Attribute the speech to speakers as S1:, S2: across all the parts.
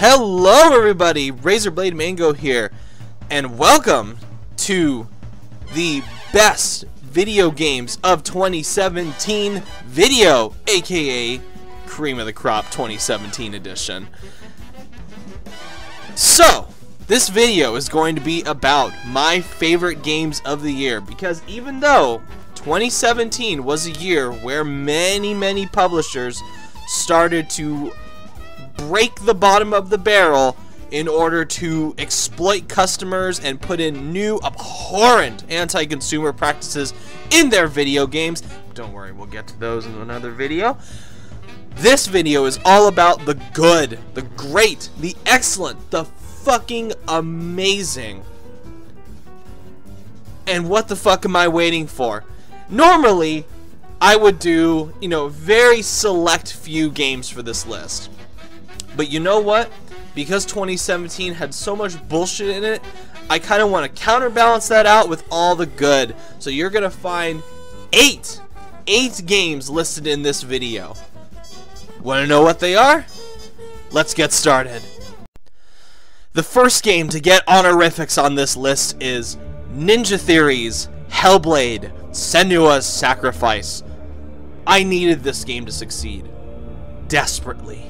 S1: Hello everybody, Razorblade Mango here, and welcome to the best video games of 2017 video, aka Cream of the Crop 2017 edition. So, this video is going to be about my favorite games of the year, because even though 2017 was a year where many publishers started to break the bottom of the barrel in order to exploit customers and put in new abhorrent anti-consumer practices in their video games. Don't worry, we'll get to those in another video. This video is all about the good, the great, the excellent, the fucking amazing. And what the fuck am I waiting for? Normally, I would do, very select few games for this list. But you know what? Because 2017 had so much bullshit in it, I kind of want to counterbalance that out with all the good. So you're going to find eight games listed in this video. Want to know what they are? Let's get started. The first game to get honorifics on this list is Ninja Theory's Hellblade: Senua's Sacrifice. I needed this game to succeed. Desperately.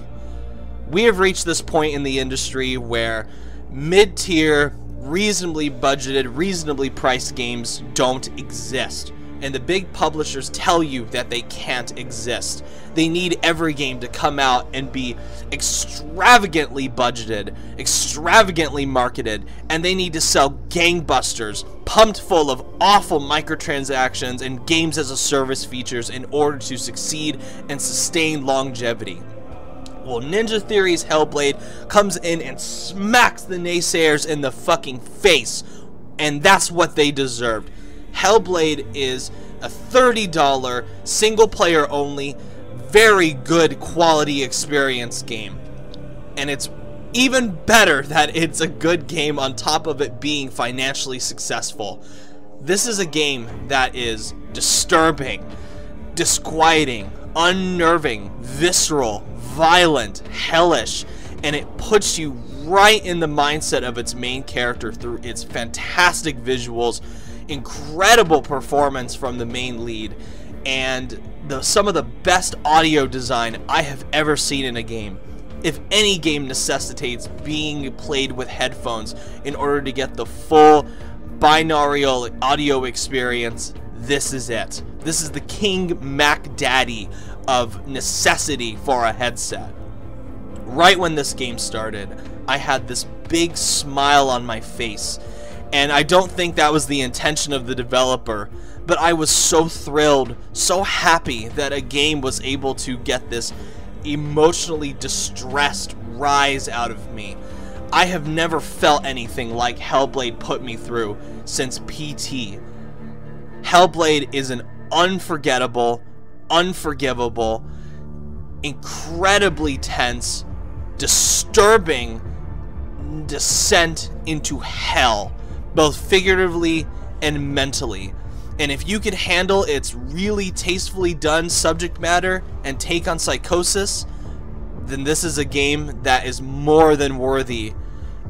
S1: We have reached this point in the industry where mid-tier, reasonably budgeted, reasonably priced games don't exist. And the big publishers tell you that they can't exist. They need every game to come out and be extravagantly budgeted, extravagantly marketed, and they need to sell gangbusters, pumped full of awful microtransactions and games as a service features in order to succeed and sustain longevity. Well, Ninja Theory's Hellblade comes in and smacks the naysayers in the fucking face, and that's what they deserved. Hellblade is a $30 single player only, very good quality experience game, and it's even better that it's a good game on top of it being financially successful. This is a game that is disturbing, disquieting, unnerving, visceral, violent, hellish, and it puts you right in the mindset of its main character through its fantastic visuals, incredible performance from the main lead, and some of the best audio design I have ever seen in a game. If any game necessitates being played with headphones in order to get the full binaural audio experience, this is it. This is the King Mac Daddy of necessity for a headset. Right when this game started, I had this big smile on my face, and I don't think that was the intention of the developer, but I was so thrilled, so happy that a game was able to get this emotionally distressed rise out of me. I have never felt anything like Hellblade put me through since PT. Hellblade is an unforgettable, unforgivable, incredibly tense, disturbing descent into hell, both figuratively and mentally. And if you could handle its really tastefully done subject matter and take on psychosis, then this is a game that is more than worthy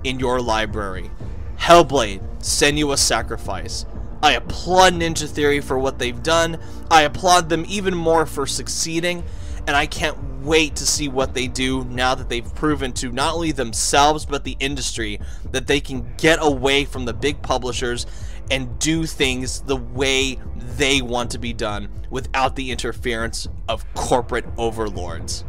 S1: in your library. Hellblade: Senua's Sacrifice. I applaud Ninja Theory for what they've done. I applaud them even more for succeeding, and I can't wait to see what they do now that they've proven to not only themselves but the industry that they can get away from the big publishers and do things the way they want to be done without the interference of corporate overlords.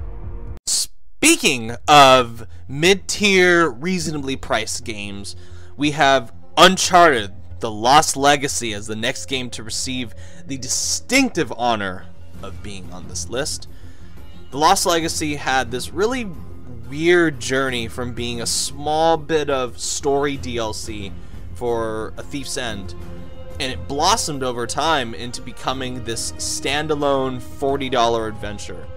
S1: Speaking of mid-tier, reasonably priced games, we have Uncharted: The Lost Legacy as the next game to receive the distinctive honor of being on this list. The Lost Legacy had this really weird journey from being a small bit of story DLC for A Thief's End, and it blossomed over time into becoming this standalone $40 adventure.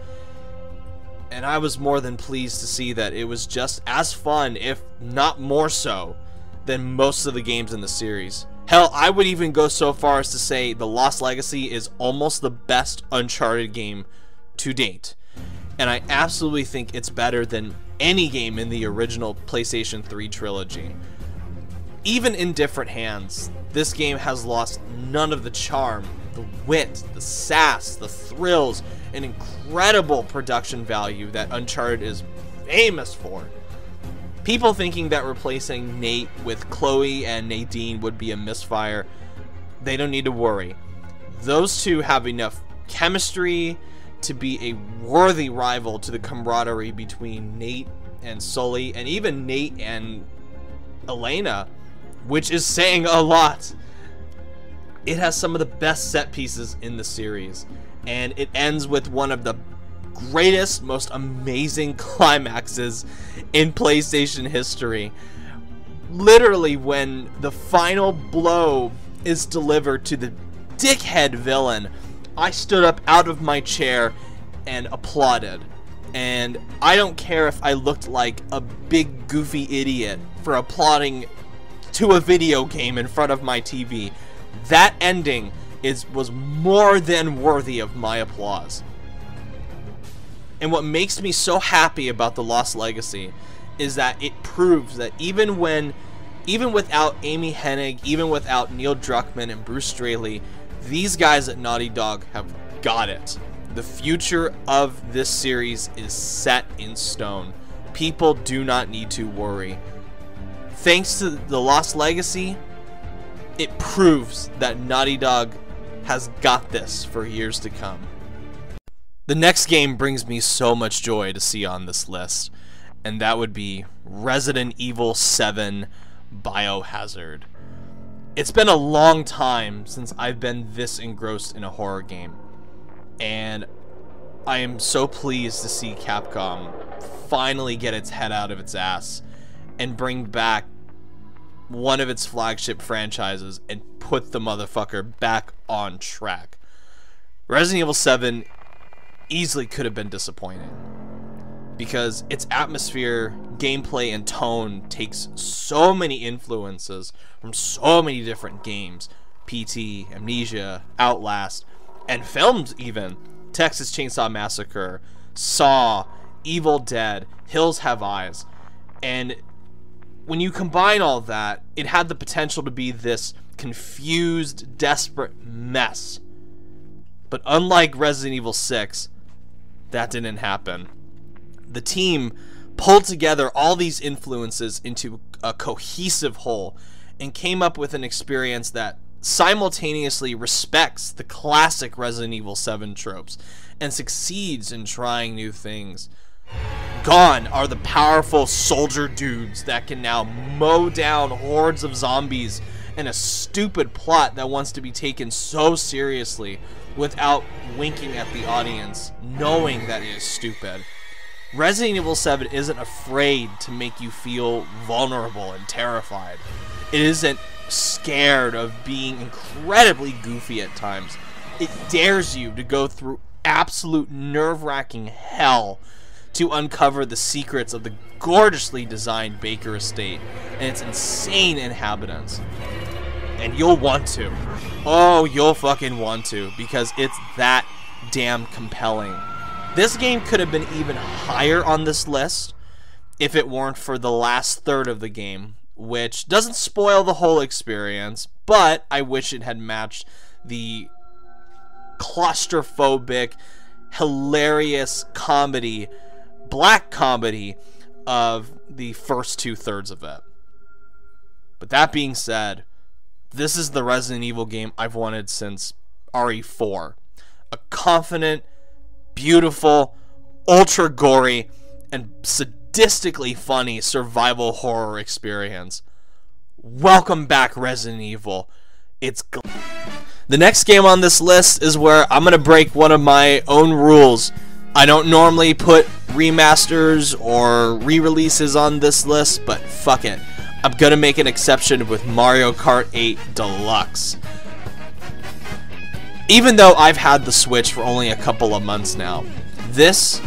S1: And I was more than pleased to see that it was just as fun, if not more so, than most of the games in the series. Hell, I would even go so far as to say The Lost Legacy is almost the best Uncharted game to date. and I absolutely think it's better than any game in the original PlayStation 3 trilogy. Even in different hands, this game has lost none of the charm, the wit, the sass, the thrills, and incredible production value that Uncharted is famous for. People thinking that replacing Nate with Chloe and Nadine would be a misfire, they don't need to worry. Those two have enough chemistry to be a worthy rival to the camaraderie between Nate and Sully, and even Nate and Elena, which is saying a lot. It has some of the best set pieces in the series, and it ends with one of the greatest, most amazing climaxes in PlayStation history. Literally, when the final blow is delivered to the dickhead villain, I stood up out of my chair and applauded. And I don't care if I looked like a big goofy idiot for applauding to a video game in front of my TV. That ending was more than worthy of my applause. And what makes me so happy about The Lost Legacy is that it proves that even without Amy Hennig, even without Neil Druckmann and Bruce Straley, these guys at Naughty Dog have got it. The future of this series is set in stone. People do not need to worry. Thanks to The Lost Legacy, it proves that Naughty Dog has got this for years to come. The next game brings me so much joy to see on this list, and that would be Resident Evil 7 Biohazard. It's been a long time since I've been this engrossed in a horror game, and I am so pleased to see Capcom finally get its head out of its ass and bring back one of its flagship franchises and put the motherfucker back on track. Resident Evil 7 easily could have been disappointing because its atmosphere, gameplay, and tone takes so many influences from so many different games. PT, Amnesia, Outlast, and films even. Texas Chainsaw Massacre, Saw, Evil Dead, Hills Have Eyes. And when you combine all that, it had the potential to be this confused, desperate mess. But unlike Resident Evil 6, that didn't happen. The team pulled together all these influences into a cohesive whole and came up with an experience that simultaneously respects the classic Resident Evil 7 tropes and succeeds in trying new things. Gone are the powerful soldier dudes that can now mow down hordes of zombies and a stupid plot that wants to be taken so seriously without winking at the audience, knowing that it is stupid. Resident Evil 7 isn't afraid to make you feel vulnerable and terrified. It isn't scared of being incredibly goofy at times. It dares you to go through absolute nerve-wracking hell to uncover the secrets of the gorgeously designed Baker Estate and its insane inhabitants. And you'll want to. Oh, you'll fucking want to, because it's that damn compelling. This game could have been even higher on this list if it weren't for the last third of the game, which doesn't spoil the whole experience, but I wish it had matched the claustrophobic, hilarious comedy, black comedy of the first 2/3 of it. But that being said, this is the Resident Evil game I've wanted since RE4. A confident, beautiful, ultra gory, and sadistically funny survival horror experience. Welcome back, Resident Evil. The next game on this list is where I'm going to break one of my own rules. I don't normally put remasters or re-releases on this list, but fuck it. I'm going to make an exception with Mario Kart 8 Deluxe. Even though I've had the Switch for only a couple of months now, this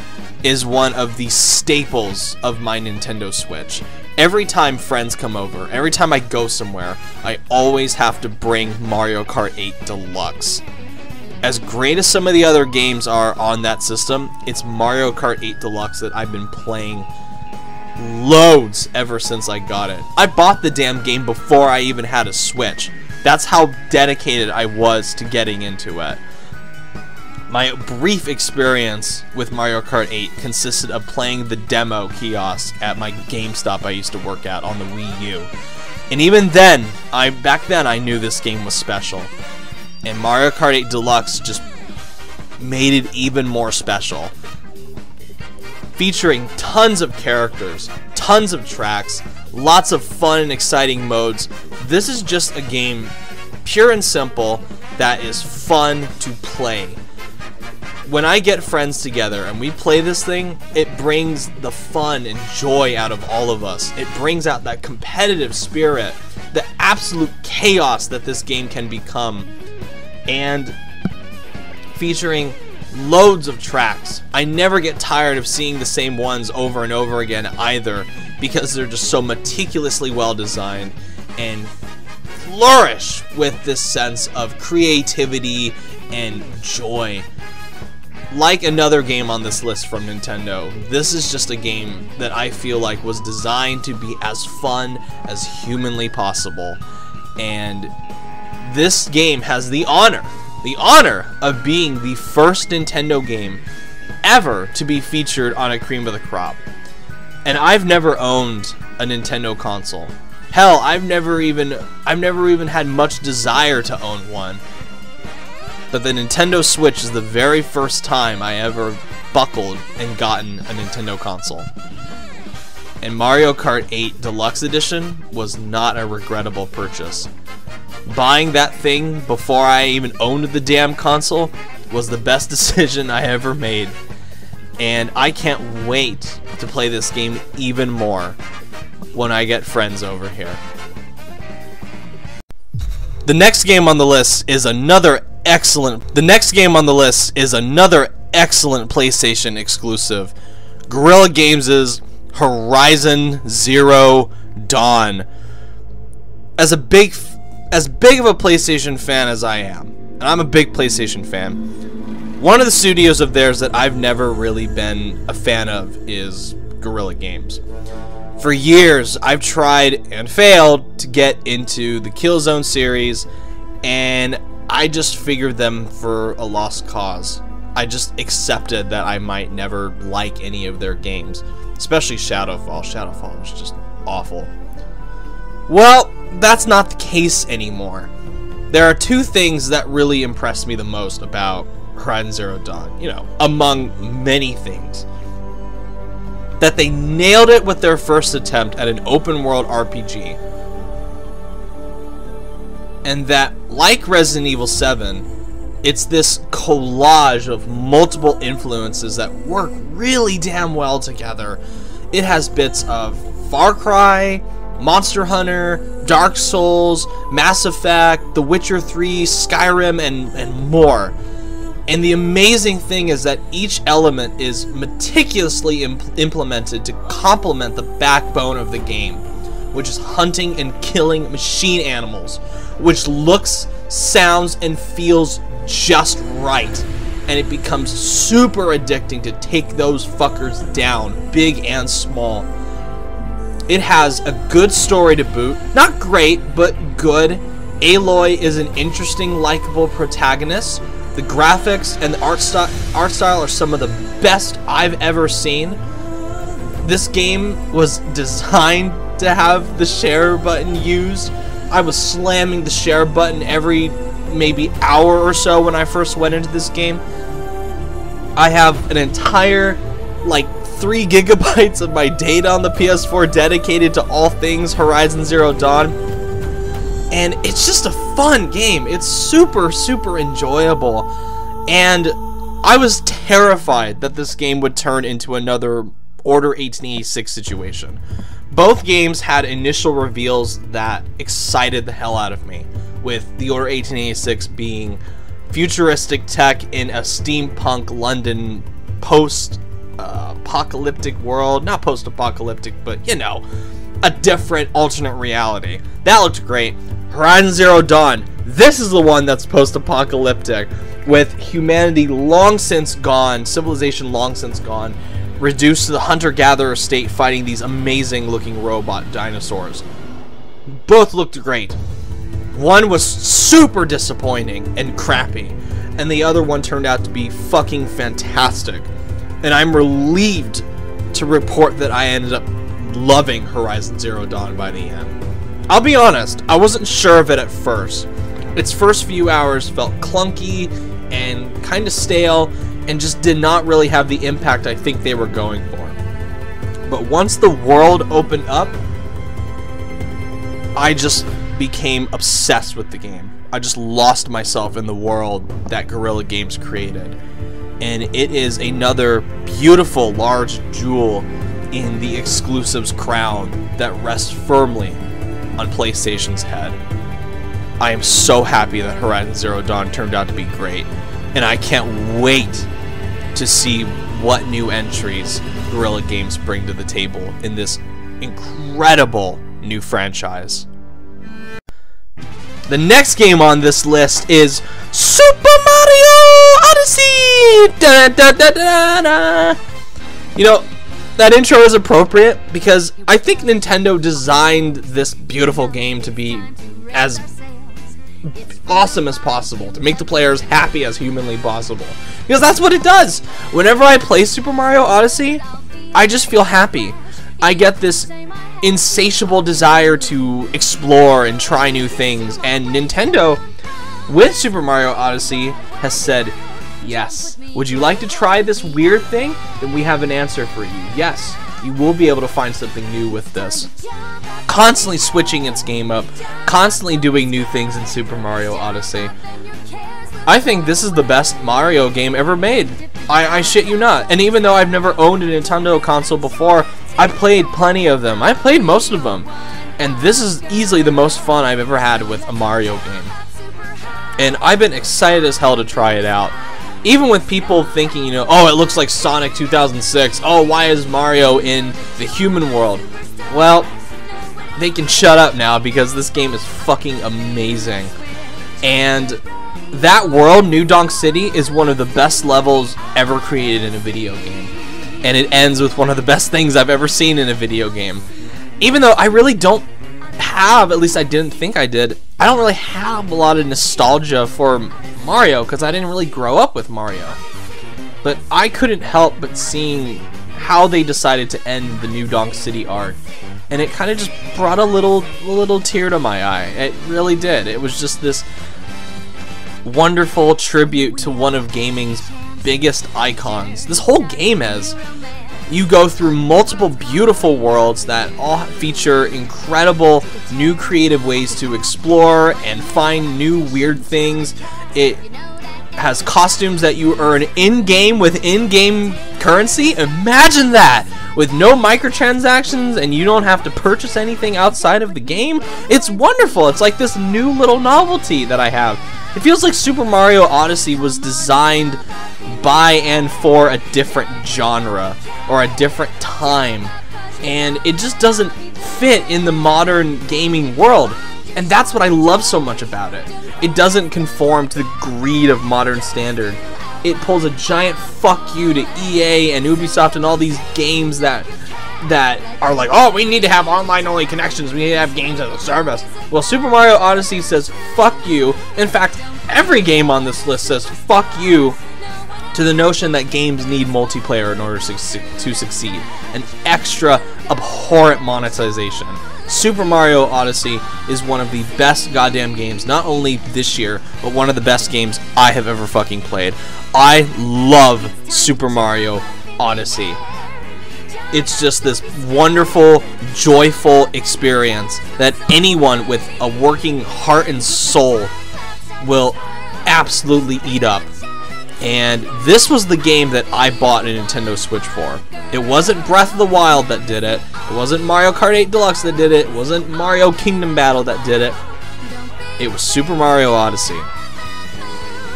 S1: is one of the staples of my Nintendo Switch. Every time friends come over, every time I go somewhere, I always have to bring Mario Kart 8 Deluxe. as great as some of the other games are on that system, it's Mario Kart 8 Deluxe that I've been playing loads ever since I got it. I bought the damn game before I even had a Switch. That's how dedicated I was to getting into it. My brief experience with Mario Kart 8 consisted of playing the demo kiosk at my GameStop I used to work at on the Wii U. And even then, back then I knew this game was special. And Mario Kart 8 Deluxe just made it even more special. Featuring tons of characters, tons of tracks, lots of fun and exciting modes. This is just a game, pure and simple, that is fun to play. When I get friends together and we play this thing, it brings the fun and joy out of all of us. It brings out that competitive spirit, the absolute chaos that this game can become. And featuring loads of tracks. I never get tired of seeing the same ones over and over again either, because they're just so meticulously well designed and flourish with this sense of creativity and joy. Like another game on this list from Nintendo, this is just a game that I feel like was designed to be as fun as humanly possible. And this game has the honor of being the first Nintendo game ever to be featured on a Cream of the Crop. And I've never owned a Nintendo console. Hell, I've never even had much desire to own one. But the Nintendo Switch is the very first time I ever buckled and gotten a Nintendo console. And Mario Kart 8 Deluxe Edition was not a regrettable purchase. Buying that thing before I even owned the damn console was the best decision I ever made. And I can't wait to play this game even more when I get friends over here. The next game on the list is another excellent PlayStation exclusive. Guerrilla Games' Horizon Zero Dawn. As big of a PlayStation fan as I am, and I'm a big PlayStation fan, one of the studios of theirs that I've never really been a fan of is Guerrilla Games. For years, I've tried and failed to get into the Killzone series, and I just figured them for a lost cause. I just accepted that I might never like any of their games, especially Shadowfall. Shadowfall was just awful. Well, that's not the case anymore. There are two things that really impressed me the most about Horizon Zero Dawn, you know, among many things. That they nailed it with their first attempt at an open world RPG. And that, like Resident Evil 7, it's this collage of multiple influences that work really damn well together. It has bits of Far Cry, Monster Hunter, Dark Souls, Mass Effect, The Witcher 3, Skyrim, and more. And the amazing thing is that each element is meticulously implemented to complement the backbone of the game, which is hunting and killing machine animals, which looks, sounds, and feels just right. And it becomes super addicting to take those fuckers down, big and small. It has a good story to boot. Not great, but good. Aloy is an interesting, likable protagonist. The graphics and the art style are some of the best I've ever seen. This game was designed to have the share button used. I was slamming the share button every maybe hour or so when I first went into this game. I have an entire, like, 3 gigabytes of my data on the PS4 dedicated to all things Horizon Zero Dawn. And it's just a fun game. It's super, super enjoyable. And I was terrified that this game would turn into another Order 1886 situation. Both games had initial reveals that excited the hell out of me, with the Order 1886 being futuristic tech in a steampunk London post-apocalyptic world. Not post-apocalyptic, but, you know, a different alternate reality. That looked great. Horizon Zero Dawn, this is the one that's post-apocalyptic, with humanity long since gone, civilization long since gone, reduced to the hunter-gatherer state fighting these amazing-looking robot dinosaurs. Both looked great. One was super disappointing and crappy, and the other one turned out to be fucking fantastic. And I'm relieved to report that I ended up loving Horizon Zero Dawn by the end. I'll be honest, I wasn't sure of it at first. Its first few hours felt clunky and kind of stale and just did not really have the impact I think they were going for. But once the world opened up, I just became obsessed with the game. I just lost myself in the world that Guerrilla Games created. And it is another beautiful large jewel in the exclusives crown that rests firmly on PlayStation's head. I am so happy that Horizon Zero Dawn turned out to be great, and I can't wait to see what new entries Guerrilla Games bring to the table in this incredible new franchise. The next game on this list is Super Mario Odyssey! Da, da, da, da, da. You know, that intro is appropriate because I think Nintendo designed this beautiful game to be as awesome as possible, to make the players happy as humanly possible. Because that's what it does. Whenever I play Super Mario Odyssey, I just feel happy. I get this insatiable desire to explore and try new things, and Nintendo, with Super Mario Odyssey, has said, yes. Would you like to try this weird thing? Then we have an answer for you. Yes, you will be able to find something new with this. Constantly switching its game up, constantly doing new things in Super Mario Odyssey. I think this is the best Mario game ever made. I shit you not. And even though I've never owned a Nintendo console before, I've played plenty of them. I've played most of them. And this is easily the most fun I've ever had with a Mario game. And I've been excited as hell to try it out. Even with people thinking, you know, oh, it looks like Sonic 2006. Oh, why is Mario in the human world? Well, they can shut up now because this game is fucking amazing. And that world, New Donk City, is one of the best levels ever created in a video game. And it ends with one of the best things I've ever seen in a video game. Even though I really don't have, at least I didn't think I did, I don't really have a lot of nostalgia for Mario because I didn't really grow up with Mario. But I couldn't help but seeing how they decided to end the New Donk City arc. And it kind of just brought a little tear to my eye. It really did. It was just this wonderful tribute to one of gaming's biggest icons. This whole game is. You go through multiple beautiful worlds that all feature incredible new creative ways to explore and find new weird things. It has costumes that you earn in-game with in-game currency. Imagine that! With no microtransactions and you don't have to purchase anything outside of the game. It's wonderful. It's like this new little novelty that I have. It feels like Super Mario Odyssey was designed by and for a different genre or a different time, and it just doesn't fit in the modern gaming world. And that's what I love so much about it. It doesn't conform to the greed of modern standard. It pulls a giant fuck you to EA and Ubisoft and all these games that are like, oh, we need to have online-only connections, we need to have games as a service. Well, Super Mario Odyssey says fuck you. In fact, every game on this list says fuck you to the notion that games need multiplayer in order to succeed. An extra abhorrent monetization. Super Mario Odyssey is one of the best goddamn games, not only this year, but one of the best games I have ever fucking played. I love Super Mario Odyssey. It's just this wonderful, joyful experience that anyone with a working heart and soul will absolutely eat up. And this was the game that I bought a Nintendo Switch for. It wasn't Breath of the Wild that did it. It wasn't Mario Kart 8 Deluxe that did it. It wasn't Mario Kingdom Battle that did it. It was Super Mario Odyssey.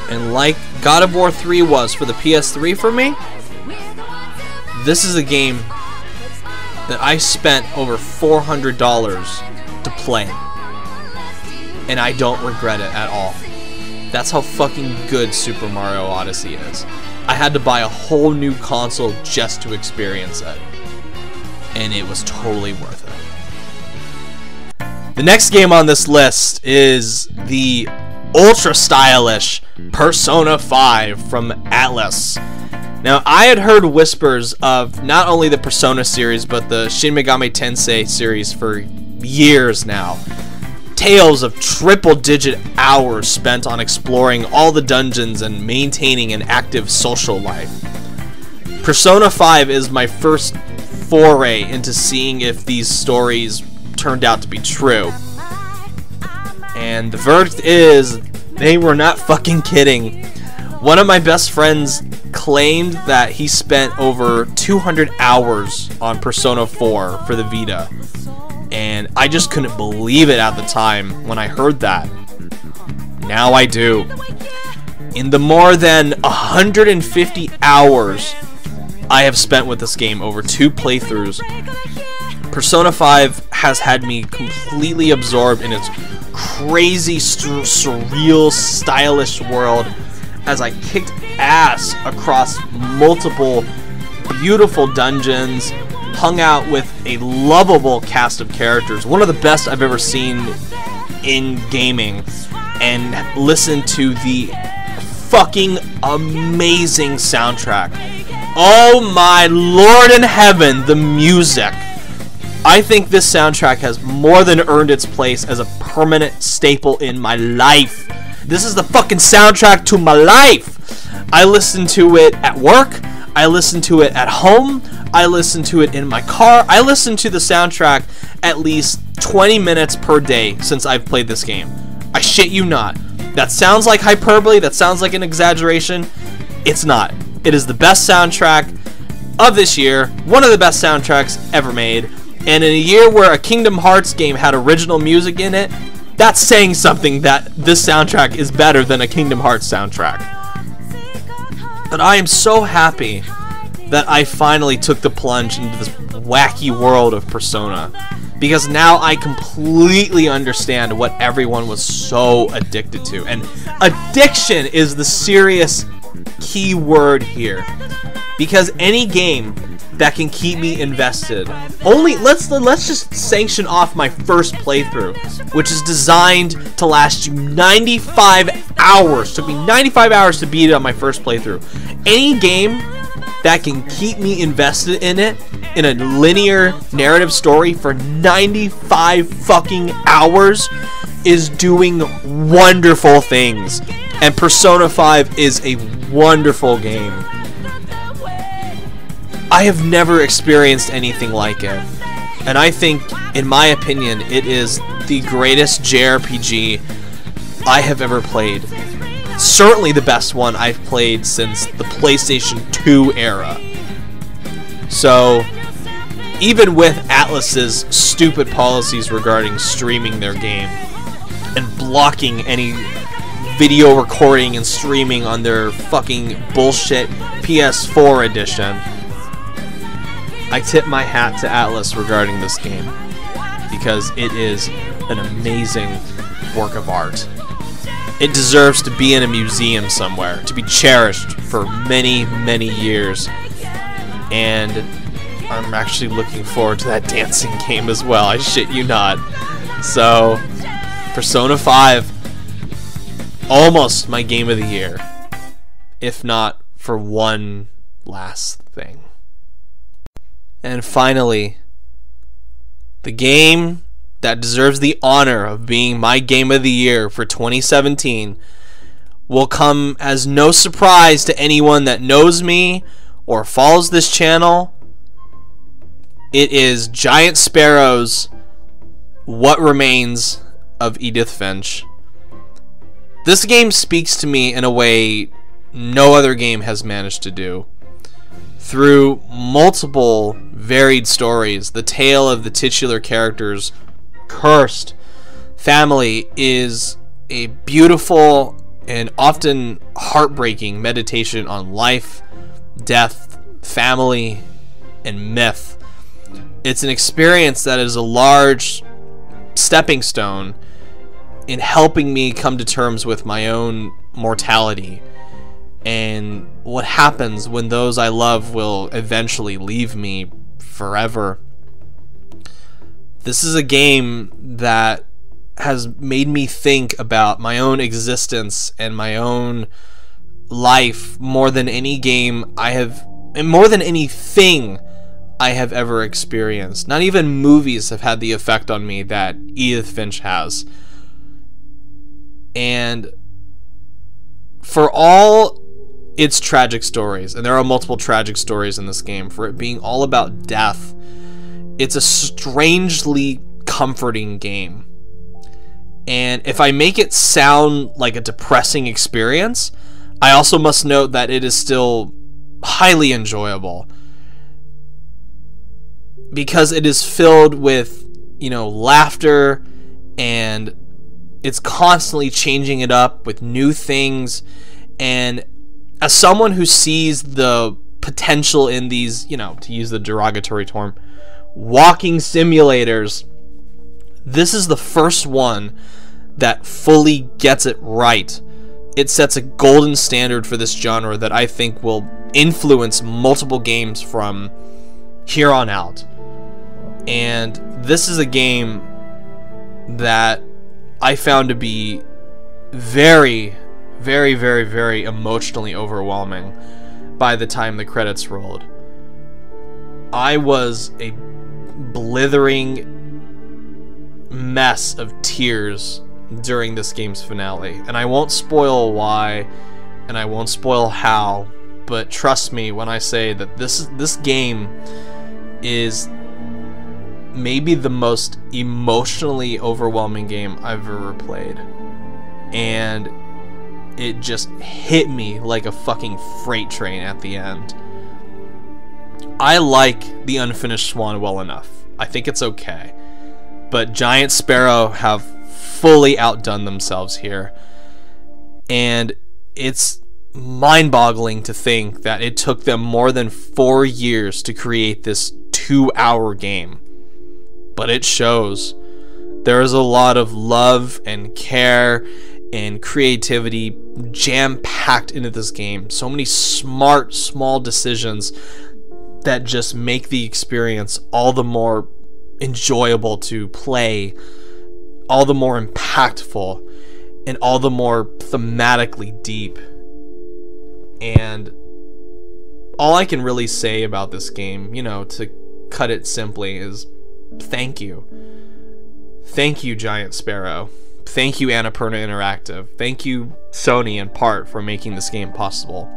S1: And like God of War 3 was for the PS3 for me, this is a game that I spent over $400 to play. And I don't regret it at all. That's how fucking good Super Mario Odyssey is. I had to buy a whole new console just to experience it. And it was totally worth it. The next game on this list is the ultra stylish Persona 5 from Atlus. Now, I had heard whispers of not only the Persona series, but the Shin Megami Tensei series for years now. Tales of triple-digit hours spent on exploring all the dungeons and maintaining an active social life. Persona 5 is my first foray into seeing if these stories turned out to be true. And the verdict is, they were not fucking kidding. One of my best friends claimed that he spent over 200 hours on Persona 4 for the Vita. And I just couldn't believe it at the time when I heard that. Now I do. In the more than 150 hours I have spent with this game over 2 playthroughs, Persona 5 has had me completely absorbed in its crazy, surreal, stylish world as I kicked ass across multiple beautiful dungeons, hung out with a lovable cast of characters, one of the best I've ever seen in gaming, and listened to the fucking amazing soundtrack. Oh my lord in heaven, the music. I think this soundtrack has more than earned its place as a permanent staple in my life. This is the fucking soundtrack to my life. I listen to it at work. I listen to it at home. I listen to it in my car. I listen to the soundtrack at least 20 minutes per day since I've played this game. I shit you not. That sounds like hyperbole. That sounds like an exaggeration. It's not. It is the best soundtrack of this year. One of the best soundtracks ever made. And in a year where a Kingdom Hearts game had original music in it, that's saying something that this soundtrack is better than a Kingdom Hearts soundtrack. But I am so happy that I finally took the plunge into this wacky world of Persona, because now I completely understand what everyone was so addicted to. And addiction is the serious key word here, because any game that can keep me invested. Let's just sanction off my first playthrough, which is designed to last you 95 hours. Took me 95 hours to beat it on my first playthrough. Any game that can keep me invested in it, in a linear narrative story for 95 fucking hours, is doing wonderful things. And Persona 5 is a wonderful game. I have never experienced anything like it, and I think, in my opinion, it is the greatest JRPG I have ever played. Certainly the best one I've played since the PlayStation 2 era. So, even with Atlus's stupid policies regarding streaming their game and blocking any video recording and streaming on their fucking bullshit PS4 edition, I tip my hat to Atlus regarding this game, because it is an amazing work of art. It deserves to be in a museum somewhere, to be cherished for many, many years. And I'm actually looking forward to that dancing game as well, I shit you not. So, Persona 5, almost my game of the year, if not for one last thing. And finally, the game that deserves the honor of being my game of the year for 2017 will come as no surprise to anyone that knows me or follows this channel. It is Giant Sparrow's What Remains of Edith Finch. This game speaks to me in a way no other game has managed to do. Through multiple varied stories, the tale of the titular character's cursed family is a beautiful and often heartbreaking meditation on life, death, family, and myth. It's an experience that is a large stepping stone in helping me come to terms with my own mortality and what happens when those I love will eventually leave me forever. This is a game that has made me think about my own existence and my own life more than any game I have, and more than anything I have ever experienced. Not even movies have had the effect on me that Edith Finch has. And for all its tragic stories, and there are multiple tragic stories in this game, for it being all about death, it's a strangely comforting game. And if I make it sound like a depressing experience, I also must note that it is still highly enjoyable, because it is filled with, you know, laughter, and it's constantly changing it up with new things. And as someone who sees the potential in these, you know, to use the derogatory term, walking simulators, this is the first one that fully gets it right. It sets a golden standard for this genre that I think will influence multiple games from here on out. And this is a game that I found to be very, very, very, very emotionally overwhelming by the time the credits rolled. I was a blithering mess of tears during this game's finale, and I won't spoil why, and I won't spoil how, but trust me when I say that this game is maybe the most emotionally overwhelming game I've ever played, and it just hit me like a fucking freight train at the end. I like The Unfinished Swan well enough. I think it's okay, but Giant Sparrow have fully outdone themselves here, and it's mind-boggling to think that it took them more than 4 years to create this 2-hour game. But it shows. There is a lot of love and care and creativity jam-packed into this game. So many smart, small decisions that just make the experience all the more enjoyable to play, all the more impactful, and all the more thematically deep. And all I can really say about this game, you know, to cut it simply, is thank you. Thank you, Giant Sparrow. Thank you, Annapurna Interactive. Thank you, Sony, in part, for making this game possible.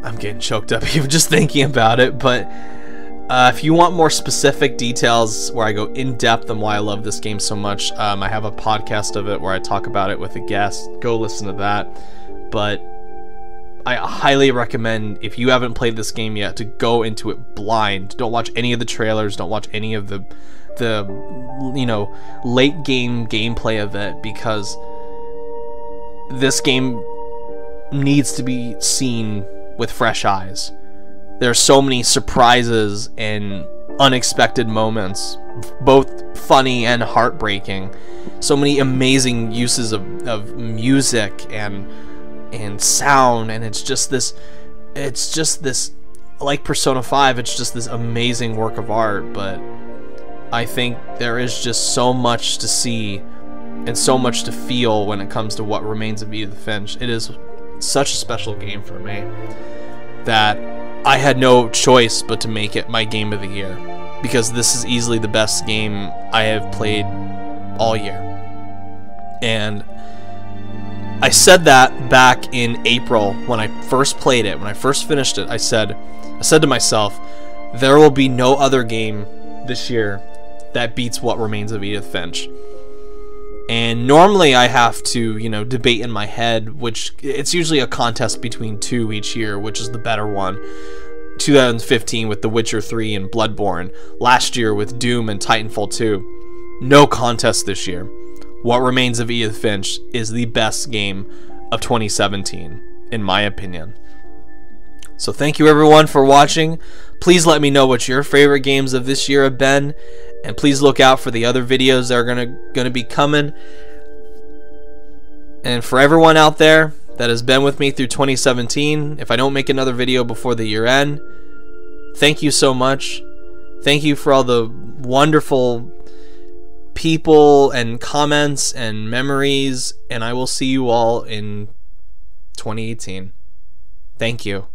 S1: I'm getting choked up even just thinking about it, but if you want more specific details where I go in depth on why I love this game so much, I have a podcast of it where I talk about it with a guest. Go listen to that. But I highly recommend, if you haven't played this game yet, to go into it blind. Don't watch any of the trailers. Don't watch any of the you know, late game gameplay of it, because this game needs to be seen with fresh eyes. There are so many surprises and unexpected moments, both funny and heartbreaking. So many amazing uses of music and sound, and it's just this, like Persona 5, it's just this amazing work of art. But I think there is just so much to see and so much to feel when it comes to What Remains of Edith Finch. It is such a special game for me that I had no choice but to make it my game of the year, because this is easily the best game I have played all year. And I said that back in April when I first played it, when I first finished it. I said to myself, there will be no other game this year that beats What Remains of Edith Finch. And normally I have to, you know, debate in my head, which it's usually a contest between two each year, which is the better one. 2015 with The Witcher 3 and Bloodborne. Last year with Doom and Titanfall 2. No contest this year. What Remains of Edith Finch is the best game of 2017, in my opinion. So thank you everyone for watching. Please let me know what your favorite games of this year have been, And please look out for the other videos that are gonna be coming. And for everyone out there that has been with me through 2017, if I don't make another video before the year end, thank you so much. Thank you for all the wonderful people and comments and memories, and I will see you all in 2018. Thank you.